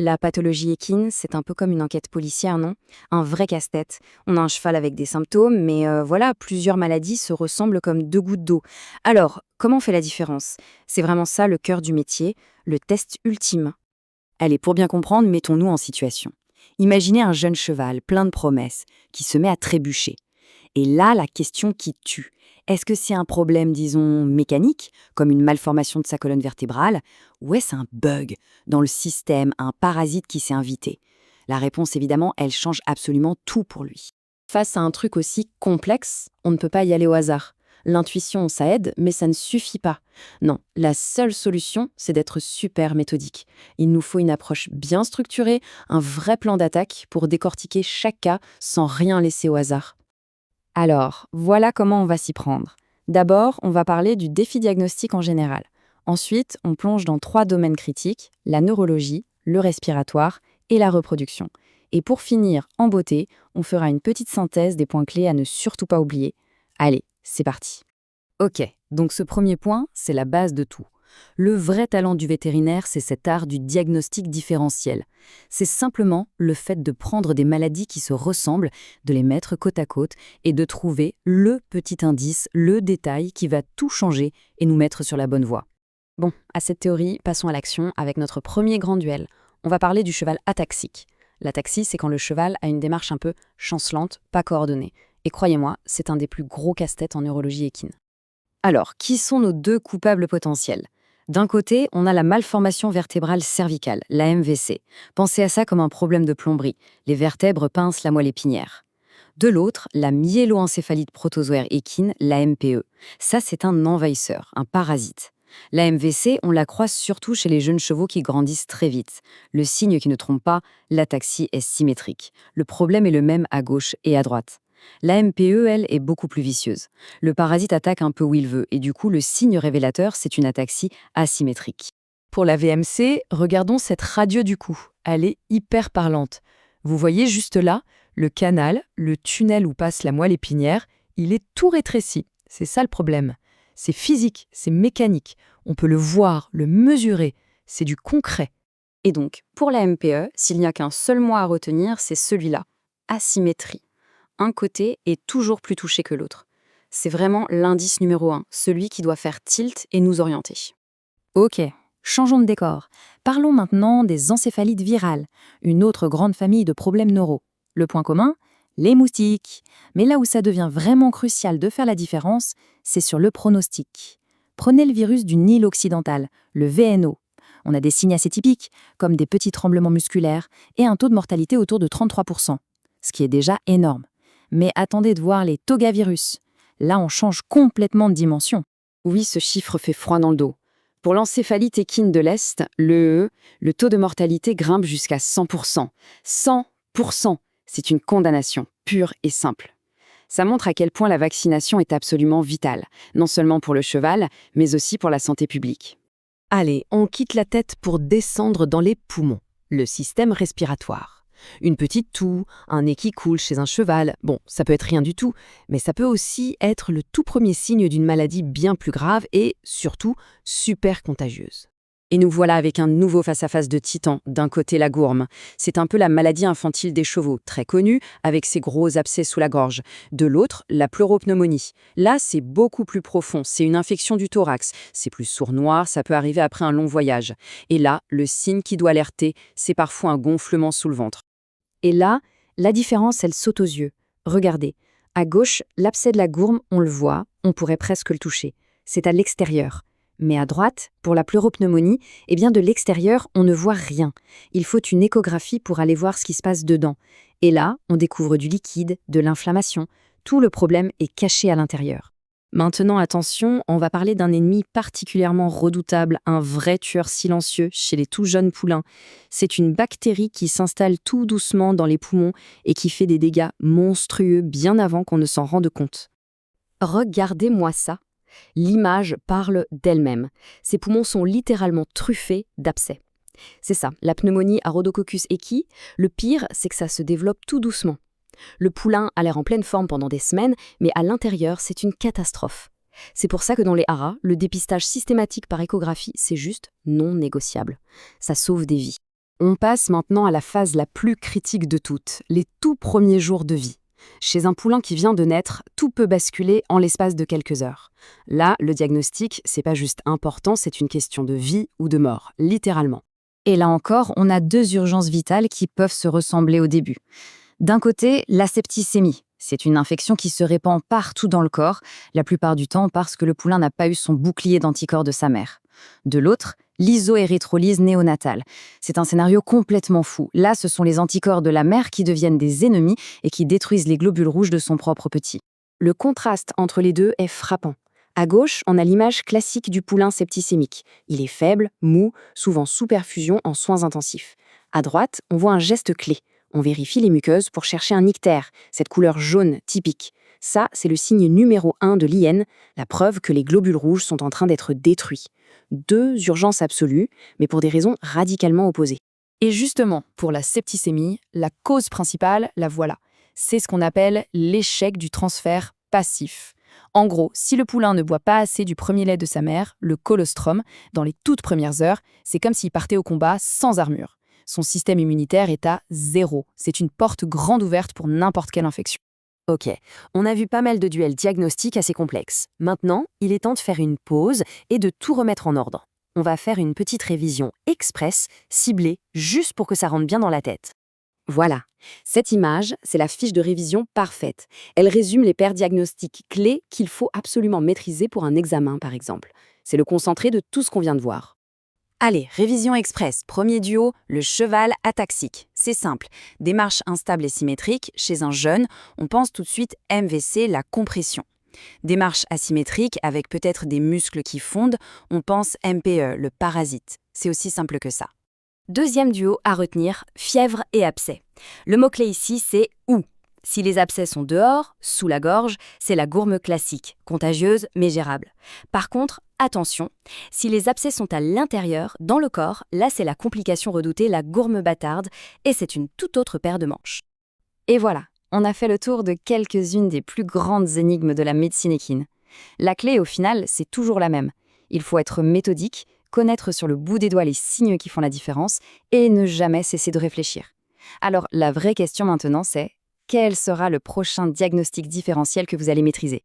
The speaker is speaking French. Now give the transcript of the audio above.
La pathologie équine, c'est un peu comme une enquête policière, non? Un vrai casse-tête. On a un cheval avec des symptômes, mais voilà, plusieurs maladies se ressemblent comme deux gouttes d'eau. Alors, comment on fait la différence? C'est vraiment ça le cœur du métier, le test ultime. Allez, pour bien comprendre, mettons-nous en situation. Imaginez un jeune cheval plein de promesses qui se met à trébucher. Et là, la question qui tue. Est-ce que c'est un problème, disons, mécanique, comme une malformation de sa colonne vertébrale, ou est-ce un bug dans le système, un parasite qui s'est invité? La réponse, évidemment, elle change absolument tout pour lui. Face à un truc aussi complexe, on ne peut pas y aller au hasard. L'intuition, ça aide, mais ça ne suffit pas. Non, la seule solution, c'est d'être super méthodique. Il nous faut une approche bien structurée, un vrai plan d'attaque pour décortiquer chaque cas sans rien laisser au hasard. Alors, voilà comment on va s'y prendre. D'abord, on va parler du défi diagnostic en général. Ensuite, on plonge dans 3 domaines critiques, la neurologie, le respiratoire et la reproduction. Et pour finir, en beauté, on fera une petite synthèse des points clés à ne surtout pas oublier. Allez, c'est parti. Ok, donc ce premier point, c'est la base de tout. Le vrai talent du vétérinaire, c'est cet art du diagnostic différentiel. C'est simplement le fait de prendre des maladies qui se ressemblent, de les mettre côte à côte et de trouver le petit indice, le détail qui va tout changer et nous mettre sur la bonne voie. Bon, à cette théorie, passons à l'action avec notre premier grand duel. On va parler du cheval ataxique. L'ataxie, c'est quand le cheval a une démarche un peu chancelante, pas coordonnée. Et croyez-moi, c'est un des plus gros casse-têtes en neurologie équine. Alors, qui sont nos deux coupables potentiels? D'un côté, on a la malformation vertébrale cervicale, la MVC. Pensez à ça comme un problème de plomberie. Les vertèbres pincent la moelle épinière. De l'autre, la myéloencéphalite protozoaire équine, la MPE. Ça, c'est un envahisseur, un parasite. La MVC, on la croise surtout chez les jeunes chevaux qui grandissent très vite. Le signe qui ne trompe pas, l'ataxie est symétrique. Le problème est le même à gauche et à droite. La MPE, elle, est beaucoup plus vicieuse. Le parasite attaque un peu où il veut, et du coup, le signe révélateur, c'est une ataxie asymétrique. Pour la VMC, regardons cette radio du cou. Elle est hyper parlante. Vous voyez juste là, le canal, le tunnel où passe la moelle épinière, il est tout rétréci. C'est ça le problème. C'est physique, c'est mécanique. On peut le voir, le mesurer. C'est du concret. Et donc, pour la MPE, s'il n'y a qu'un seul mot à retenir, c'est celui-là, asymétrie. Un côté est toujours plus touché que l'autre. C'est vraiment l'indice numéro 1, celui qui doit faire tilt et nous orienter. Ok, changeons de décor. Parlons maintenant des encéphalites virales, une autre grande famille de problèmes neuraux. Le point commun? Les moustiques. Mais là où ça devient vraiment crucial de faire la différence, c'est sur le pronostic. Prenez le virus du Nil occidental, le VNO. On a des signes assez typiques, comme des petits tremblements musculaires et un taux de mortalité autour de 33%, ce qui est déjà énorme. Mais attendez de voir les togavirus. Là, on change complètement de dimension. Oui, ce chiffre fait froid dans le dos. Pour l'encéphalite équine de l'Est, le taux de mortalité grimpe jusqu'à 100%. 100%! C'est une condamnation, pure et simple. Ça montre à quel point la vaccination est absolument vitale, non seulement pour le cheval, mais aussi pour la santé publique. Allez, on quitte la tête pour descendre dans les poumons, le système respiratoire. Une petite toux, un nez qui coule chez un cheval, bon, ça peut être rien du tout, mais ça peut aussi être le tout premier signe d'une maladie bien plus grave et, surtout, super contagieuse. Et nous voilà avec un nouveau face-à-face de titan. D'un côté, la gourme. C'est un peu la maladie infantile des chevaux, très connue, avec ses gros abcès sous la gorge. De l'autre, la pleuropneumonie. Là, c'est beaucoup plus profond. C'est une infection du thorax. C'est plus sournois, ça peut arriver après un long voyage. Et là, le signe qui doit alerter, c'est parfois un gonflement sous le ventre. Et là, la différence, elle saute aux yeux. Regardez, à gauche, l'abcès de la gourme, on le voit, on pourrait presque le toucher. C'est à l'extérieur. Mais à droite, pour la pleuropneumonie, eh bien de l'extérieur, on ne voit rien. Il faut une échographie pour aller voir ce qui se passe dedans. Et là, on découvre du liquide, de l'inflammation. Tout le problème est caché à l'intérieur. Maintenant, attention, on va parler d'un ennemi particulièrement redoutable, un vrai tueur silencieux chez les tout jeunes poulains. C'est une bactérie qui s'installe tout doucement dans les poumons et qui fait des dégâts monstrueux bien avant qu'on ne s'en rende compte. Regardez-moi ça. L'image parle d'elle-même. Ses poumons sont littéralement truffés d'abcès. C'est ça, la pneumonie à Rhodococcus equi. Le pire, c'est que ça se développe tout doucement. Le poulain a l'air en pleine forme pendant des semaines, mais à l'intérieur, c'est une catastrophe. C'est pour ça que dans les haras, le dépistage systématique par échographie, c'est juste non négociable. Ça sauve des vies. On passe maintenant à la phase la plus critique de toutes, les tout premiers jours de vie. Chez un poulain qui vient de naître, tout peut basculer en l'espace de quelques heures. Là, le diagnostic, c'est pas juste important, c'est une question de vie ou de mort, littéralement. Et là encore, on a deux urgences vitales qui peuvent se ressembler au début. D'un côté, la septicémie. C'est une infection qui se répand partout dans le corps, la plupart du temps parce que le poulain n'a pas eu son bouclier d'anticorps de sa mère. De l'autre, l'isoérythrolyse néonatale. C'est un scénario complètement fou. Là, ce sont les anticorps de la mère qui deviennent des ennemis et qui détruisent les globules rouges de son propre petit. Le contraste entre les deux est frappant. À gauche, on a l'image classique du poulain septicémique. Il est faible, mou, souvent sous perfusion en soins intensifs. À droite, on voit un geste clé. On vérifie les muqueuses pour chercher un ictère, cette couleur jaune typique. Ça, c'est le signe numéro 1 de l'IN, la preuve que les globules rouges sont en train d'être détruits. Deux urgences absolues, mais pour des raisons radicalement opposées. Et justement, pour la septicémie, la cause principale, la voilà. C'est ce qu'on appelle l'échec du transfert passif. En gros, si le poulain ne boit pas assez du premier lait de sa mère, le colostrum, dans les toutes premières heures, c'est comme s'il partait au combat sans armure. Son système immunitaire est à 0. C'est une porte grande ouverte pour n'importe quelle infection. Ok, on a vu pas mal de duels diagnostiques assez complexes. Maintenant, il est temps de faire une pause et de tout remettre en ordre. On va faire une petite révision express, ciblée, juste pour que ça rentre bien dans la tête. Voilà, cette image, c'est la fiche de révision parfaite. Elle résume les paires diagnostiques clés qu'il faut absolument maîtriser pour un examen, par exemple. C'est le concentré de tout ce qu'on vient de voir. Allez, révision express. Premier duo, le cheval ataxique. C'est simple. Démarche instable et symétrique. Chez un jeune, on pense tout de suite MVC, la compression. Démarche asymétrique, avec peut-être des muscles qui fondent, on pense MPE, le parasite. C'est aussi simple que ça. Deuxième duo à retenir, fièvre et abcès. Le mot-clé ici, c'est « ou ». Si les abcès sont dehors, sous la gorge, c'est la gourme classique, contagieuse mais gérable. Par contre, attention, si les abcès sont à l'intérieur, dans le corps, là c'est la complication redoutée, la gourme bâtarde, et c'est une toute autre paire de manches. Et voilà, on a fait le tour de quelques-unes des plus grandes énigmes de la médecine équine. La clé, au final, c'est toujours la même. Il faut être méthodique, connaître sur le bout des doigts les signes qui font la différence, et ne jamais cesser de réfléchir. Alors, la vraie question maintenant, c'est: quel sera le prochain diagnostic différentiel que vous allez maîtriser?